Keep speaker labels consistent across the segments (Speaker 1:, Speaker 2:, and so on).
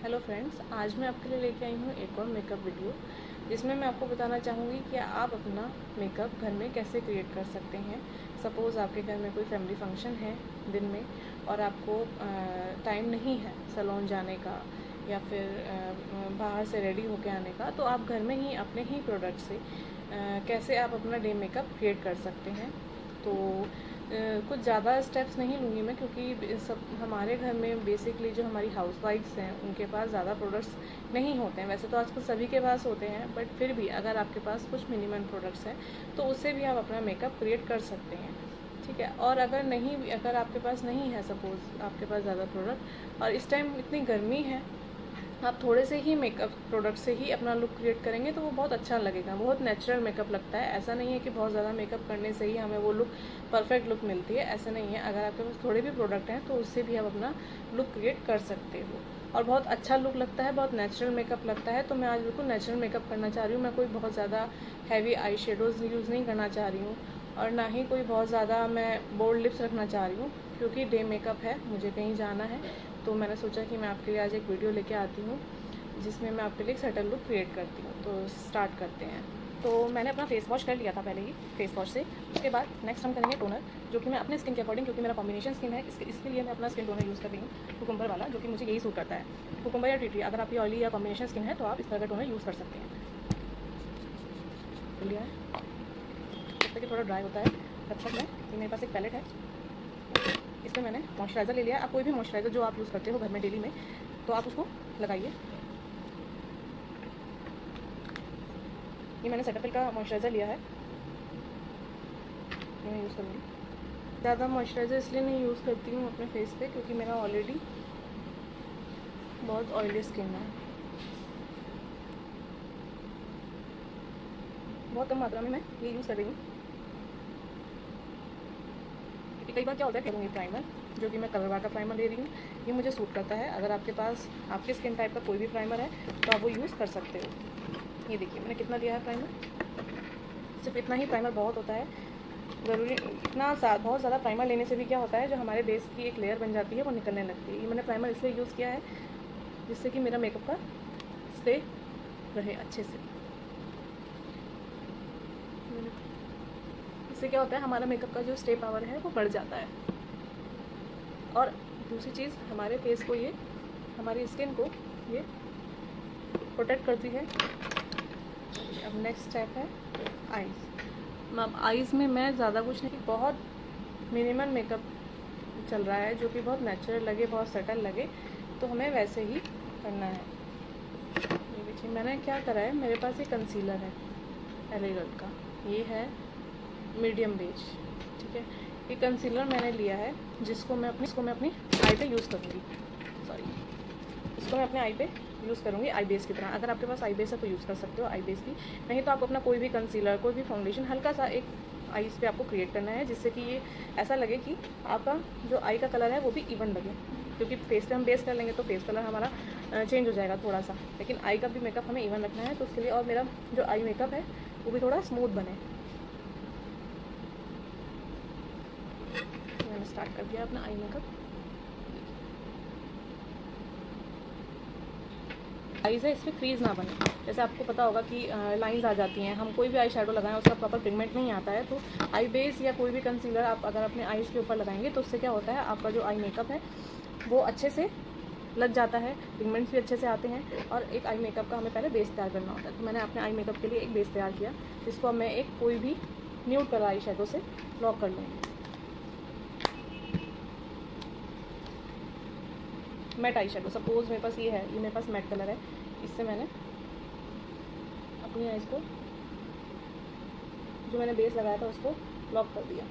Speaker 1: Hello friends, आज मैं आपके लिए लेके आई हूँ एक और मेकअप वीडियो जिसमें मैं आपको बताना चाहूँगी कि आप अपना मेकअप घर में कैसे क्रिएट कर सकते हैं। सपोज़ आपके घर में कोई फैमिली फंक्शन है दिन में और आपको टाइम नहीं है सैलून जाने का या फिर बाहर से रेडी होके आने का, तो आप घर में ही अपने ही प्रोडक्ट से कैसे आप अपना डे मेकअप क्रिएट कर सकते हैं। तो कुछ ज़्यादा स्टेप्स नहीं लूँगी मैं, क्योंकि सब हमारे घर में बेसिकली जो हमारी हाउसवाइफ्स हैं उनके पास ज़्यादा प्रोडक्ट्स नहीं होते हैं। वैसे तो आजकल सभी के पास होते हैं, बट फिर भी अगर आपके पास कुछ मिनिमम प्रोडक्ट्स हैं तो उससे भी आप अपना मेकअप क्रिएट कर सकते हैं, ठीक है। और अगर आपके पास नहीं है, सपोज़ आपके पास ज़्यादा प्रोडक्ट और इस टाइम इतनी गर्मी है, आप थोड़े से ही मेकअप प्रोडक्ट से ही अपना लुक क्रिएट करेंगे तो वो बहुत अच्छा लगेगा, बहुत नेचुरल मेकअप लगता है। ऐसा नहीं है कि बहुत ज़्यादा मेकअप करने से ही हमें वो लुक परफेक्ट लुक मिलती है, ऐसा नहीं है। अगर आपके पास थोड़े भी प्रोडक्ट हैं तो उससे भी आप अपना लुक क्रिएट कर सकते हो और बहुत अच्छा लुक लगता है, बहुत नेचुरल मेकअप लगता है। तो मैं आज बिल्कुल नेचुरल मेकअप करना चाह रही हूँ। मैं कोई बहुत ज़्यादा हैवी आई शेडोज़ यूज़ नहीं करना चाह रही हूँ और ना ही कोई बहुत ज़्यादा मैं बोल्ड लिप्स रखना चाह रही हूँ, क्योंकि डे मेकअप है, मुझे कहीं जाना है। तो मैंने सोचा कि मैं आपके लिए आज एक वीडियो लेके आती हूँ जिसमें मैं आपके लिए एक सटल लुक क्रिएट करती हूँ। तो स्टार्ट करते हैं। तो मैंने अपना फेस वॉश कर लिया था पहले ही फेस वॉश से। उसके बाद नेक्स्ट हम करेंगे टोनर, जो कि मैं अपने स्किन के अकॉर्डिंग, क्योंकि मेरा कॉम्बिनेशन स्किन है, इसके लिए मैं अपना स्किन टोनर यूज़ कर रही हूँ कुकुम्बर वाला, जो कि मुझे यही सूट करता है। कुकुम्बर या टी ट्री, अगर आपकी ऑयली या कॉम्बिनेशन स्किन है तो आप इस तरह का टोनर यूज़ कर सकते हैं। लिया है, जब तक कि थोड़ा ड्राई होता है तब तक ये मेरे पास एक पैलेट है, इसमें मैंने मॉइस्चराइज़र ले लिया। आप कोई भी मॉइस्चराइज़र जो आप यूज़ करते हो घर में डेली में, तो आप उसको लगाइए। ये मैंने सेटाफिल का मॉइस्चराइज़र लिया है, ये मैं यूज़ करूँगी। ज़्यादा मॉइस्चराइज़र इसलिए नहीं यूज़ करती हूँ अपने फेस पे, क्योंकि मेरा ऑलरेडी बहुत ऑयली स्किन है। बहुत कम मात्रा में मैं ये यूज़ कर रही हूँ, क्योंकि कई बार क्या होता है करूँगी प्राइमर, जो कि मैं कलर वाटर प्राइमर ले रही हूँ, ये मुझे सूट करता है। अगर आपके पास आपके स्किन टाइप का कोई भी प्राइमर है तो आप वो यूज़ कर सकते हो। ये देखिए मैंने कितना लिया है प्राइमर, सिर्फ इतना ही प्राइमर बहुत होता है। ज़रूरी बहुत ज़्यादा प्राइमर लेने से भी क्या होता है, जो हमारे बेस की एक लेयर बन जाती है वो निकलने लगती है। ये मैंने प्राइमर इसलिए यूज़ किया है जिससे कि मेरा मेकअप का स्टे रहे अच्छे से। इससे क्या होता है, हमारा मेकअप का जो स्टे पावर है वो बढ़ जाता है। और दूसरी चीज़, हमारे फेस को ये, हमारी स्किन को ये प्रोटेक्ट करती है। अब नेक्स्ट स्टेप है आईज़। अब आईज़ में मैं ज़्यादा कुछ नहीं, बहुत मिनिमल मेकअप चल रहा है जो कि बहुत नेचुरल लगे, बहुत सटल लगे, तो हमें वैसे ही करना है। ये देखिए मैंने क्या करा है, मेरे पास ये कंसीलर है एलेगल का, ये है मीडियम बेज, ठीक है। ये कंसीलर मैंने लिया है जिसको मैं अपनी आई पे यूज़ करूँगी। इसको मैं अपने आई पे यूज़ करूँगी आई बेस की तरह। अगर आपके पास आई बेस है तो यूज़ कर सकते हो आई बेस की, नहीं तो आप अपना कोई भी कंसीलर, कोई भी फाउंडेशन हल्का सा एक आईज़ पे आपको क्रिएट करना है, जिससे कि ये ऐसा लगे कि आपका जो आई का कलर है वो भी इवन लगे। क्योंकि फेस पे हम बेस कर लेंगे तो फेस कलर हमारा चेंज हो जाएगा थोड़ा सा, लेकिन आई का भी मेकअप हमें इवन रखना है, तो उसके लिए और मेरा जो आई मेकअप है वो भी थोड़ा स्मूथ बने। मैंने स्टार्ट कर दिया अपना आई मेकअप। आईज़ है, इसमें क्रीज ना बने। जैसे आपको पता होगा कि लाइंस आ जाती हैं, हम कोई भी आई शेडो लगाएं उसका प्रॉपर पिगमेंट नहीं आता है, तो आई बेस या कोई भी कंसीलर आप अगर अपने आईज़ के ऊपर लगाएंगे तो उससे क्या होता है, आपका जो आई मेकअप है वो अच्छे से लग जाता है, पिगमेंट्स भी अच्छे से आते हैं। और एक आई मेकअप का हमें पहले बेस तैयार करना होता है, तो मैंने अपने आई मेकअप के लिए एक बेस तैयार किया, जिसको अब मैं एक कोई भी न्यूड कलर आई शेडो से लॉक कर लूँगी। मैट आई शेडो, सपोज मेरे पास ये है, ये मेरे पास मैट कलर है, इससे मैंने अपनी आईज को, जो मैंने बेस लगाया था उसको लॉक कर दिया।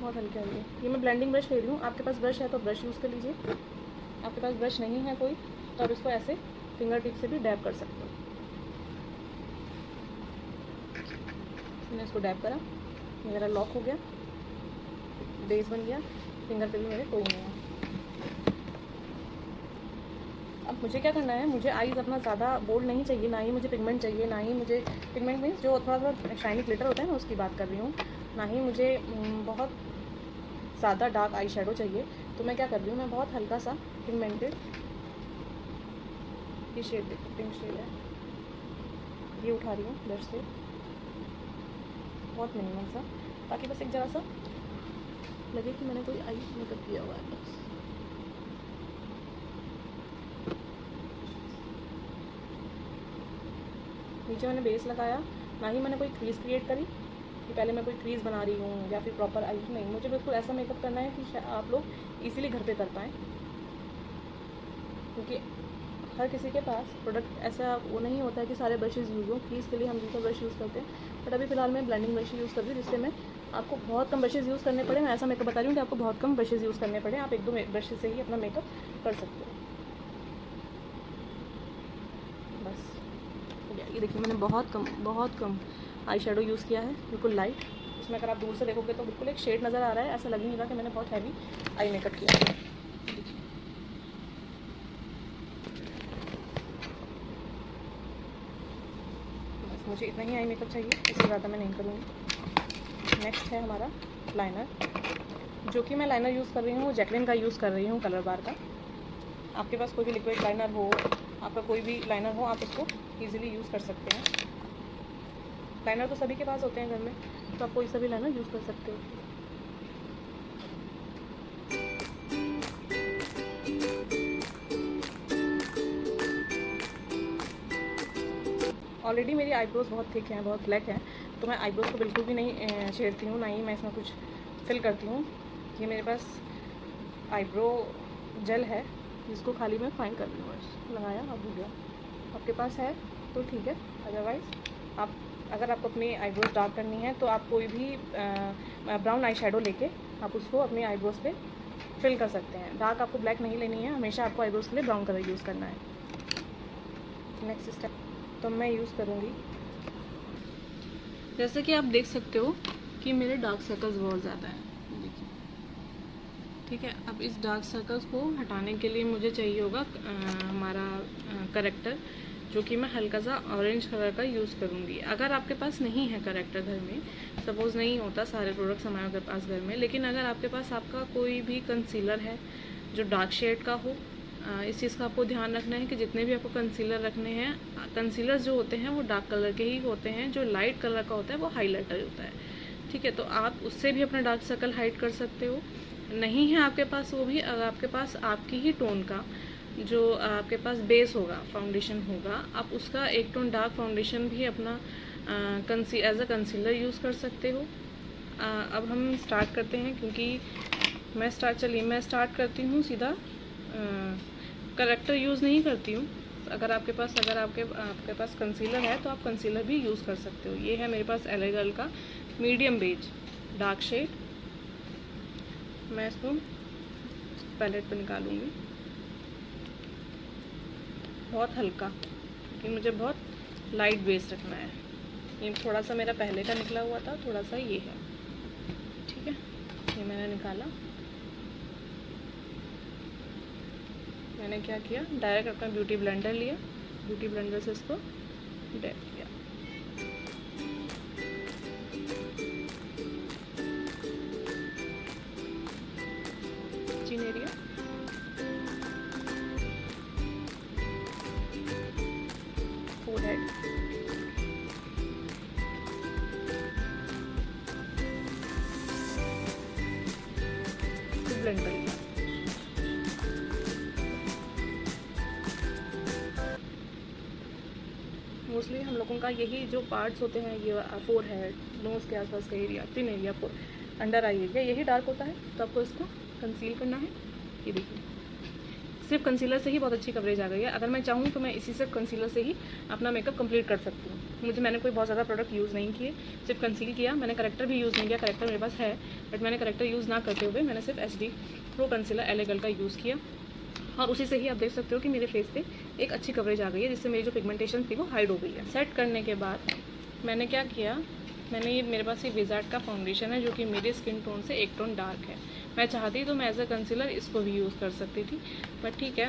Speaker 1: बहुत हल्के आ रही है। ये मैं ब्लेंडिंग ब्रश ले रही हूँ, आपके पास ब्रश है तो ब्रश यूज़ कर लीजिए, आपके पास ब्रश नहीं है कोई तो आप इसको ऐसे फिंगर टिप से भी डैब कर सकते हो। मैंने इसको डैब करा, ये मेरा लॉक हो गया, बेस बन गया, फिंगर पे भी मेरे कोई नहीं है। अब मुझे क्या करना है, मुझे आईज अपना ज़्यादा बोल्ड नहीं चाहिए, ना ही मुझे पिगमेंट चाहिए, ना ही मुझे पिगमेंट मीन्स जो थोड़ा थोड़ा शाइनी ग्लिटर होता है ना उसकी बात कर रही हूँ, ना ही मुझे बहुत ज़्यादा डार्क आई शेडो चाहिए। तो मैं क्या कर रही हूँ, मैं बहुत हल्का सा पिगमेंटेड ये शेड देखो, पिंक शेड है, ये उठा रही हूँ ब्रश से, बहुत मिनिमल सा, ताकि बस एक ज़रा सा लगे कि मैंने कोई आई मेकअप किया हुआ है। बस नीचे मैंने बेस लगाया, ना ही मैंने कोई क्रीज़ क्रिएट करी कि पहले मैं कोई क्रीज़ बना रही हूँ या फिर प्रॉपर आई, नहीं, मुझे बिल्कुल ऐसा मेकअप करना है कि आप लोग इजीली घर पे कर पाएँ, क्योंकि हर किसी के पास प्रोडक्ट ऐसा वो नहीं होता है कि सारे ब्रशेज़ यूज़ हों। क्रीज़ के लिए हम दूसरा ब्रश यूज़ करते हैं, बट अभी फ़िलहाल मैं ब्लेंडिंग ब्रश यूज़ कर रही हूँ, जिससे मैं आपको बहुत कम ब्रशेज़ यूज़ करने पड़े। मैं ऐसा मेकअप बता रही हूँ कि आपको बहुत कम ब्रशेज़ यूज़ करने पड़े, आप 1-2 ब्रशेज़ से ही अपना मेकअप कर सकते हो। बस हो गया। ये देखिए मैंने बहुत कम आई शेडो यूज़ किया है, बिल्कुल लाइट। इसमें अगर आप दूर से देखोगे तो बिल्कुल एक शेड नज़र आ रहा है, ऐसा लग नहीं रहा कि मैंने बहुत हैवी आई मेकअप किया है। बस मुझे इतना ही आई मेकअप चाहिए, इससे ज़्यादा मैं नहीं करूँगी। नेक्स्ट है हमारा लाइनर, जो कि मैं लाइनर यूज़ कर रही हूँ जैकलिन का यूज़ कर रही हूँ, कलर बार का। आपके पास कोई भी लिक्विड लाइनर हो, आपका कोई भी लाइनर हो, आप उसको ईज़िली यूज़ कर सकते हैं। लाइनर तो सभी के पास होते हैं घर में, तो आप कोई सा भी लाइनर यूज़ कर सकते हो। ऑलरेडी मेरी आईब्रोज बहुत थिक हैं, बहुत ब्लैक हैं, तो मैं आईब्रोज को बिल्कुल भी नहीं छेड़ती हूँ, ना ही मैं इसमें कुछ फिल करती हूँ। ये मेरे पास आईब्रो जेल है, जिसको खाली मैं फाइन कर रही हूँ, बस लगाया, अब हो गया। आपके पास है तो ठीक है, अदरवाइज़ आप अगर आपको अपनी आईब्रोज डार्क करनी है तो आप कोई भी ब्राउन आई शेडो लेके आप उसको अपनी आईब्रोज पे फिल कर सकते हैं। डार्क आपको ब्लैक नहीं लेनी है, हमेशा आपको आईब्रोज के लिए ब्राउन कलर यूज़ करना है। नेक्स्ट स्टेप तो मैं यूज़ करूँगी, जैसे कि आप देख सकते हो कि मेरे डार्क सर्कल्स बहुत ज़्यादा हैं, देखिए, ठीक है। अब इस डार्क सर्कल्स को हटाने के लिए मुझे चाहिए होगा हमारा करेक्टर, जो कि मैं हल्का सा ऑरेंज कलर का यूज़ करूँगी। अगर आपके पास नहीं है करेक्टर घर में, सपोज़ नहीं होता सारे प्रोडक्ट्स हमारे पास घर में, लेकिन अगर आपके पास आपका कोई भी कंसीलर है जो डार्क शेड का हो, इस चीज़ का आपको ध्यान रखना है कि जितने भी आपको कंसीलर रखने हैं, कंसीलर्स जो होते हैं वो डार्क कलर के ही होते हैं, जो लाइट कलर का होता है वो हाईलाइटर होता है, ठीक है। तो आप उससे भी अपना डार्क सर्कल हाइड कर सकते हो। नहीं है आपके पास वो भी, अगर आपके पास आपकी ही टोन का जो आपके पास बेस होगा, फाउंडेशन होगा, आप उसका एक टोन डार्क फाउंडेशन भी अपना एज अ कंसीलर यूज़ कर सकते हो। अब हम स्टार्ट करते हैं, क्योंकि मैं स्टार्ट करती हूँ सीधा, करेक्टर यूज़ नहीं करती हूँ। अगर आपके पास कंसीलर है तो आप कंसीलर भी यूज़ कर सकते हो। ये है मेरे पास LA गर्ल का मीडियम बेज डार्क शेड, मैं इसको पैलेट पे निकालूंगी, बहुत हल्का, क्योंकि मुझे बहुत लाइट बेस रखना है। ये थोड़ा सा मेरा पहले का निकला हुआ था, थोड़ा सा ये है, ठीक है। ये मैंने निकाला, मैंने क्या किया, डायरेक्ट अपना ब्यूटी ब्लेंडर लिया, ब्यूटी ब्लेंडर से इसको डैप किया। चिन एरिया, फोरहेड, ब्लेंड कर लिया। मोस्टली हम लोगों का यही जो पार्ट्स होते हैं, ये फोरहेड, नोज़ के आसपास का एरिया, चिन एरिया, अंडर आई एरिया, यही डार्क होता है, तो आपको इसको कंसील करना है। ये देखिए, सिर्फ कंसीलर से ही बहुत अच्छी कवरेज आ गई है। अगर मैं चाहूँ तो मैं इसी सिर्फ कंसीलर से ही अपना मेकअप कंप्लीट कर सकती हूँ। मैंने कोई बहुत ज़्यादा प्रोडक्ट यूज़ नहीं किए, सिर्फ कंसील किया। मैंने करेक्टर भी यूज़ नहीं किया, करेक्टर मेरे पास है, बट मैंने करेक्टर यूज़ ना करते हुए मैंने सिर्फ HD pro concealer LA girl का यूज़ किया, और उसी से ही आप देख सकते हो कि मेरे फेस पे एक अच्छी कवरेज आ गई है, जिससे मेरी जो पिगमेंटेशन थी वो हाइड हो गई है। सेट करने के बाद मैंने क्या किया, ये मेरे पास ये विज़ार्ड का फाउंडेशन है, जो कि मेरे स्किन टोन से एक टोन डार्क है। मैं चाहती तो मैं एज अ कंसीलर इसको भी यूज़ कर सकती थी, बट ठीक है,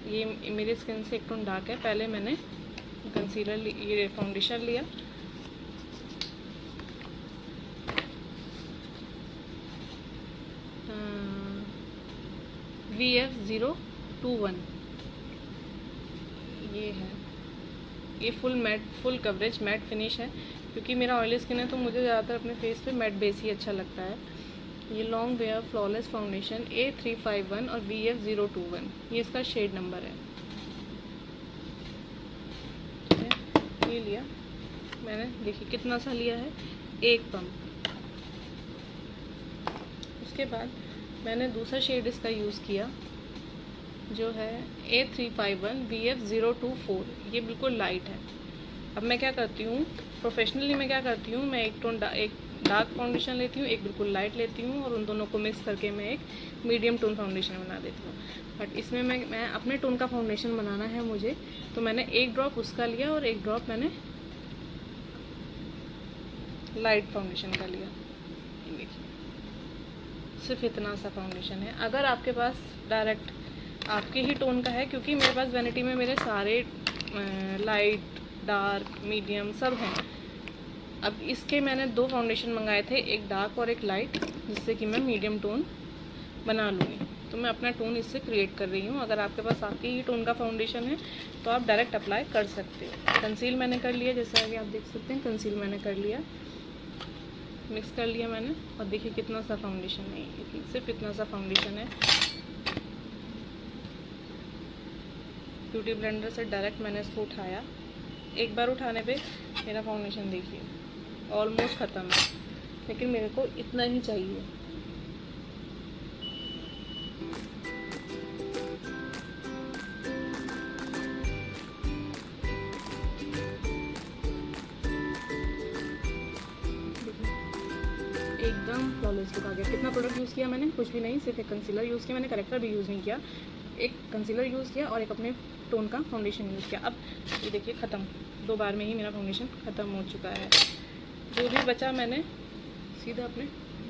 Speaker 1: ये मेरे स्किन से एक टोन डार्क है। पहले मैंने कंसीलर ये फाउंडेशन लिया, VF021। ये है, ये फुल कवरेज मैट फिनिश है, क्योंकि मेरा ऑयली स्किन है तो मुझे ज़्यादातर अपने फेस पे मैट बेस ही अच्छा लगता है। ये long where flawless foundation A351 और VF021, ये इसका शेड नंबर है। ये लिया मैंने, देखिए कितना सा लिया है, एक पम्प। उसके बाद मैंने दूसरा शेड इसका यूज़ किया जो है A351 VF024, ये बिल्कुल लाइट है। अब मैं क्या करती हूँ, प्रोफेशनली मैं क्या करती हूँ, मैं एक डार्क फाउंडेशन लेती हूँ, एक बिल्कुल लाइट लेती हूँ, और उन दोनों को मिक्स करके मैं एक मीडियम टोन फाउंडेशन बना देती हूँ। बट इसमें मैं अपने टोन का फाउंडेशन बनाना है मुझे, तो मैंने एक ड्रॉप उसका लिया और एक ड्रॉप मैंने लाइट फाउंडेशन का लिया। देखिए सिर्फ इतना सा फाउंडेशन है। अगर आपके पास डायरेक्ट आपके ही टोन का है, क्योंकि मेरे पास वैनिटी में मेरे सारे लाइट डार्क मीडियम सब हैं। अब इसके मैंने 2 फाउंडेशन मंगाए थे, एक डार्क और एक लाइट, जिससे कि मैं मीडियम टोन बना लूँगी। तो मैं अपना टोन इससे क्रिएट कर रही हूँ। अगर आपके पास आपके ही टोन का फाउंडेशन है तो आप डायरेक्ट अप्लाई कर सकते हो। कंसील मैंने कर लिया, जैसा कि आप देख सकते हैं कंसील मैंने कर लिया, मिक्स कर लिया मैंने, और देखिए कितना सा फाउंडेशन है, सिर्फ इतना सा फाउंडेशन है। ब्यूटी ब्लेंडर से डायरेक्ट मैंने इसको उठाया। एक बार उठाने पे मेरा फाउंडेशन देखिए ऑलमोस्ट ख़त्म है, लेकिन मेरे को इतना ही चाहिए। एकदम फ्लॉलेस लुक आ गया। कितना प्रोडक्ट यूज़ किया मैंने, कुछ भी नहीं, सिर्फ एक कंसीलर यूज़ किया मैंने, करेक्टर भी यूज़ नहीं किया। एक कंसीलर यूज़ किया और एक अपने टोन का फाउंडेशन यूज़ किया। अब ये देखिए ख़त्म, 2 बार में ही मेरा फाउंडेशन ख़त्म हो चुका है। जो भी बचा मैंने सीधा अपने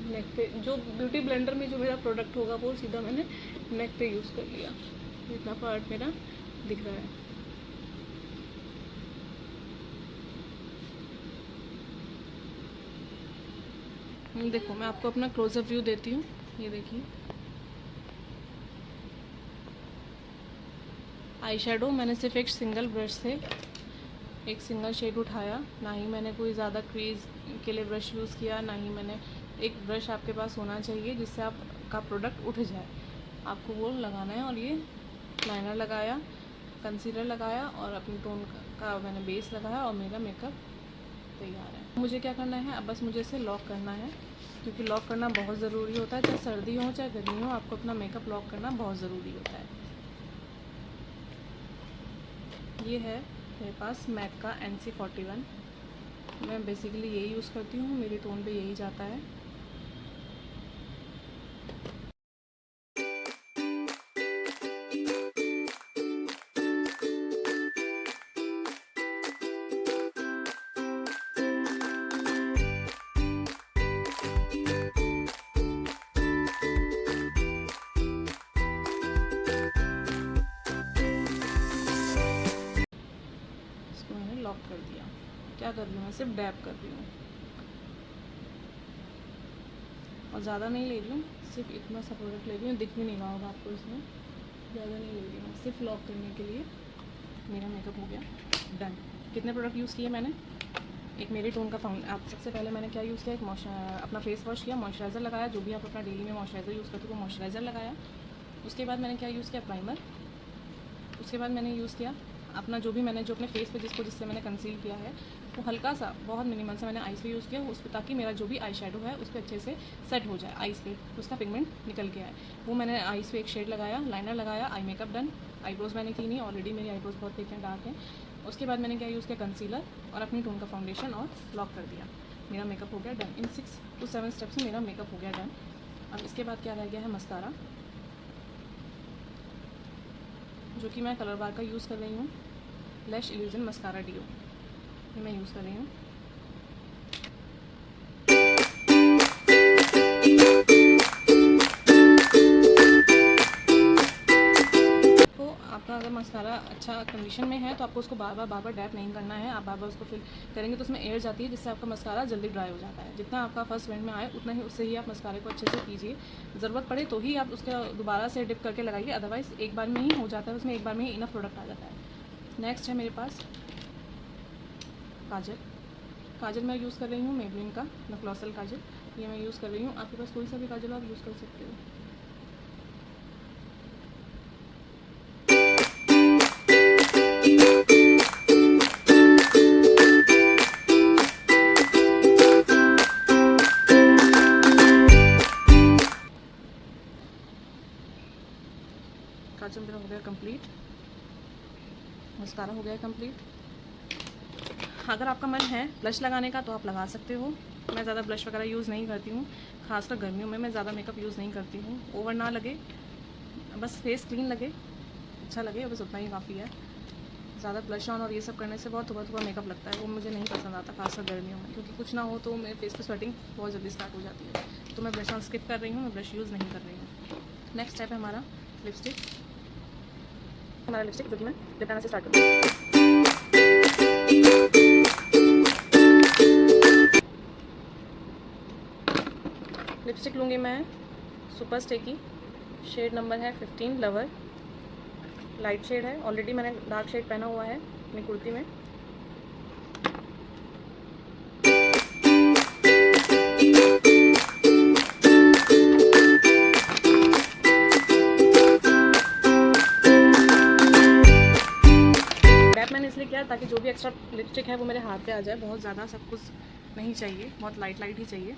Speaker 1: नेक पे, जो ब्यूटी ब्लेंडर में जो मेरा प्रोडक्ट होगा वो सीधा मैंने नेक पे यूज़ कर लिया। इतना पार्ट मेरा दिख रहा है। देखो मैं आपको अपना क्लोजअप व्यू देती हूँ। ये देखिए आई शेडो मैंने सिर्फ एक सिंगल ब्रश से एक सिंगल शेड उठाया, ना ही मैंने कोई ज़्यादा क्रीज के लिए ब्रश यूज़ किया, ना ही मैंने, एक ब्रश आपके पास होना चाहिए जिससे आपका प्रोडक्ट उठ जाए, आपको वो लगाना है। और ये लाइनर लगाया, कंसीलर लगाया और अपनी टोन का मैंने बेस लगाया और मेरा मेकअप तैयार है। मुझे क्या करना है, अब बस मुझे इसे लॉक करना है, क्योंकि लॉक करना बहुत ज़रूरी होता है। चाहे सर्दी हो चाहे गर्मी हो, आपको अपना मेकअप लॉक करना बहुत ज़रूरी होता है। ये है मेरे पास मैक का NC41, मैं बेसिकली यही यूज़ करती हूँ, मेरी टोन पे यही जाता है। लॉक कर दिया। क्या कर रही हूँ मैं, सिर्फ डैब कर रही हूँ और ज़्यादा नहीं ले रही हूँ, सिर्फ इतना सा प्रोडक्ट ले रही हूँ। दिख भी नहीं रहा होगा आपको, इसमें ज़्यादा नहीं ले रही हूँ, सिर्फ लॉक करने के लिए। मेरा मेकअप हो गया डन। कितने प्रोडक्ट यूज़ किए मैंने, एक मेरे टोन का आप सबसे पहले मैंने क्या यूज़ किया, एक अपना फेस वॉश किया, मॉइस्चराइज़र लगाया, जो भी आप अपना डेली में मॉइस्चराइज़र यूज़ करते हो वो मॉइस्चराइज़र लगाया। उसके बाद मैंने क्या यूज़ किया, प्राइमर। उसके बाद मैंने यूज़ किया अपना जो भी मैंने जो अपने फेस पे जिससे मैंने कंसील किया है, वो हल्का सा बहुत मिनिमल सा मैंने आईज पे यूज़ किया उस पर, ताकि मेरा जो भी आई शेडो है उस पर अच्छे से सेट हो जाए, आईज पे उसका पिगमेंट निकल के आए। वो मैंने आईज पे एक शेड लगाया, लाइनर लगाया, आई मेकअप डन। आईब्रोज़ मैंने की नहीं, ऑलरेडी मेरी आईब्रोज़ बहुत थिक हैं, डार्क हैं। उसके बाद मैंने क्या यूज़ किया, कंसीलर और अपनी टोन का फाउंडेशन और लॉक कर दिया। मेरा मेकअप हो गया डन। इन 6 to 7 स्टेप्स में मेरा मेकअप हो गया डन। अब इसके बाद क्या रह गया है, मस्कारा, जो कि मैं कलर बार का यूज़ कर रही हूँ, लैश इल्यूजन मस्कारा डिओ, ये मैं यूज़ कर रही हूँ। तो आपका आपका अगर मस्कारा अच्छा कंडीशन में है तो आपको उसको बार बार डैप नहीं करना है। आप बार बार उसको फिल करेंगे तो उसमें एयर जाती है, जिससे आपका मस्कारा जल्दी ड्राई हो जाता है। जितना आपका फर्स्ट वेंड में आए उतना ही उससे ही आप मस्कारे को अच्छे से कीजिए। ज़रूरत पड़े तो ही आप उसका दोबारा से डिप करके लगाइए, अदरवाइज़ एक बार में ही हो जाता है, उसमें एक बार में ही इनफ प्रोडक्ट आ जाता है। नेक्स्ट है मेरे पास काजल। काजल मैं यूज़ कर रही हूँ मेबलिन का नक्लॉसल काजल, ये मैं यूज़ कर रही हूँ। आपके पास कोई सा भी काजल आप यूज़ कर सकते हो। काजल मेरा हो गया कंप्लीट, मस्कारा हो गया कंप्लीट। अगर आपका मन है ब्लश लगाने का तो आप लगा सकते हो। मैं ज़्यादा ब्लश वगैरह यूज़ नहीं करती हूँ, खासकर गर्मियों में मैं ज़्यादा मेकअप यूज़ नहीं करती हूँ। ओवर ना लगे, बस फेस क्लीन लगे, अच्छा लगे, बस उतना ही काफ़ी है। ज़्यादा ब्लश ऑन और ये सब करने से बहुत थोड़ा मेकअप लगता है, वो मुझे नहीं पसंद आता, खासकर गर्मियों में, क्योंकि कुछ ना हो तो मेरे फेस पे स्वेटिंग बहुत जल्दी स्टार्ट हो जाती है। तो मैं ब्लश ऑन स्किप कर रही हूँ, मैं ब्लश यूज़ नहीं कर रही हूँ। नेक्स्ट स्टेप है हमारा लिपस्टिक। हमारा लिपस्टिक जो कि मैं लिपटाना से स्टार्ट करूँगी। लिपस्टिक लूँगी मैं सुपर स्टे की, शेड नंबर है 15 लवर, लाइट शेड है। ऑलरेडी मैंने डार्क शेड पहना हुआ है अपनी कुर्ती में। डैप मैंने इसलिए किया ताकि जो भी एक्स्ट्रा लिपस्टिक है वो मेरे हाथ पे आ जाए। बहुत ज़्यादा सब कुछ नहीं चाहिए, बहुत लाइट लाइट ही चाहिए।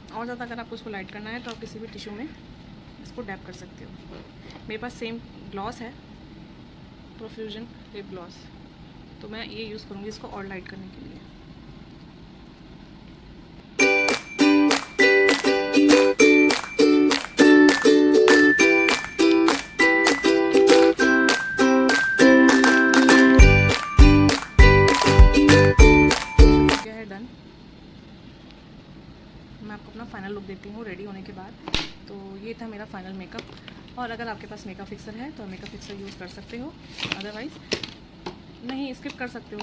Speaker 1: और ज़्यादा अगर आपको इसको लाइट करना है तो आप किसी भी टिश्यू में इसको डैप कर सकते हो। मेरे पास सेम ग्लॉस है, प्रोफ्यूजन लिप ग्लॉस, तो मैं ये यूज़ करूँगी इसको और लाइट करने के लिए। मैं आपको अपना फाइनल लुक देती हूँ रेडी होने के बाद। तो ये था मेरा फाइनल मेकअप। और अगर आपके पास मेकअप फिक्सर है तो मेकअप फिक्सर यूज़ कर सकते हो, अदरवाइज़ नहीं स्किप कर सकते हो।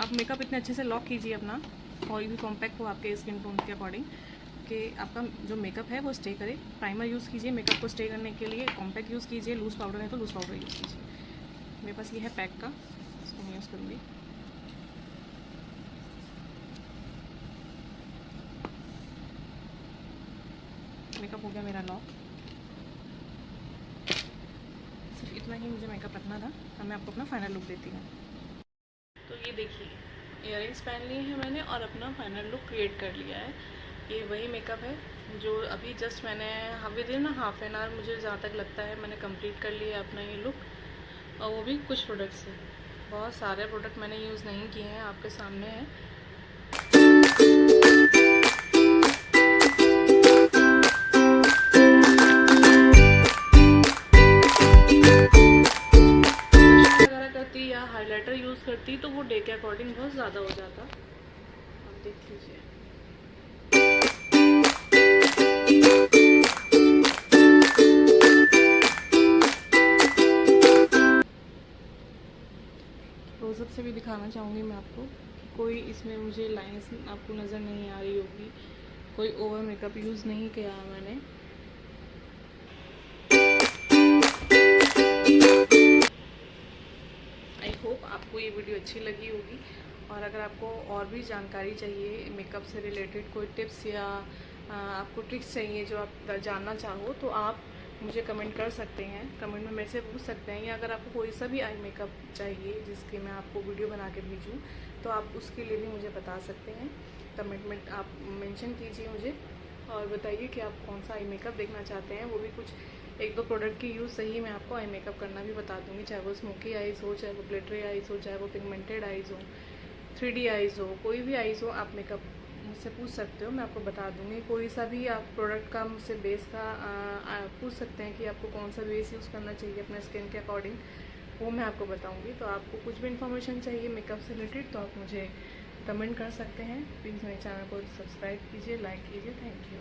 Speaker 1: आप मेकअप इतने अच्छे से लॉक कीजिए अपना, कोई भी कॉम्पैक्ट हो आपके स्किन टोन के अकॉर्डिंग, कि आपका जो मेकअप है वो स्टे करे। प्राइमर यूज़ कीजिए मेकअप को स्टे करने के लिए, कॉम्पैक्ट यूज़ कीजिए, लूज़ पाउडर है तो लूज़ पाउडर यूज़ कीजिए। मेरे पास ये है पैक का, इसको मैं यूज़ करूँगी। मेकअप हो गया मेरा लॉक, सिर्फ इतना ही मुझे मेकअप रखना था। अब मैं आपको अपना फाइनल लुक देती हूँ। तो ये देखिए, इयररिंग्स पहन लिए हैं मैंने और अपना फाइनल लुक क्रिएट कर लिया है। ये वही मेकअप है जो अभी जस्ट मैंने with in half an hour, मुझे जहाँ तक लगता है, मैंने कंप्लीट कर लिया अपना ये लुक, और वो भी कुछ प्रोडक्ट से। बहुत सारे प्रोडक्ट मैंने यूज़ नहीं किए हैं, आपके सामने है। या हाइलाइटर यूज़ करती तो वो डे के अकॉर्डिंग बहुत ज़्यादा हो जाता। आप देख लीजिए, क्लोजअप से भी दिखाना चाहूँगी मैं आपको कि कोई इसमें मुझे लाइंस आपको नज़र नहीं आ रही होगी, कोई ओवर मेकअप यूज़ नहीं किया मैंने। आपको ये वीडियो अच्छी लगी होगी, और अगर आपको और भी जानकारी चाहिए मेकअप से रिलेटेड, कोई टिप्स या आपको ट्रिक्स चाहिए जो आप जानना चाहो, तो आप मुझे कमेंट कर सकते हैं, कमेंट में मेरे से पूछ सकते हैं। या अगर आपको कोई सा भी आई मेकअप चाहिए जिसकी मैं आपको वीडियो बना के भेजूँ, तो आप उसके लिए भी मुझे बता सकते हैं। कमेंट में आप मेंशन कीजिए मुझे और बताइए कि आप कौन सा आई मेकअप देखना चाहते हैं। वो भी कुछ एक दो प्रोडक्ट की यूज़ से ही मैं आपको आई मेकअप करना भी बता दूंगी, चाहे वो स्मोकी आइज़ हो, चाहे वो ग्लिटरी आइज़ हो, चाहे वो पिगमेंटेड आइज़ हो, 3D आइज़ हो, कोई भी आइज़ हो, आप मेकअप मुझसे पूछ सकते हो, मैं आपको बता दूंगी। कोई सा भी आप प्रोडक्ट का मुझसे बेस का पूछ सकते हैं कि आपको कौन सा बेस यूज़ करना चाहिए अपने स्किन के अकॉर्डिंग, वो मैं आपको बताऊँगी। तो आपको कुछ भी इन्फॉर्मेशन चाहिए मेकअप से रिलेटेड तो आप मुझे कमेंट कर सकते हैं। प्लीज़ मेरे चैनल को सब्सक्राइब कीजिए, लाइक कीजिए। Thank you.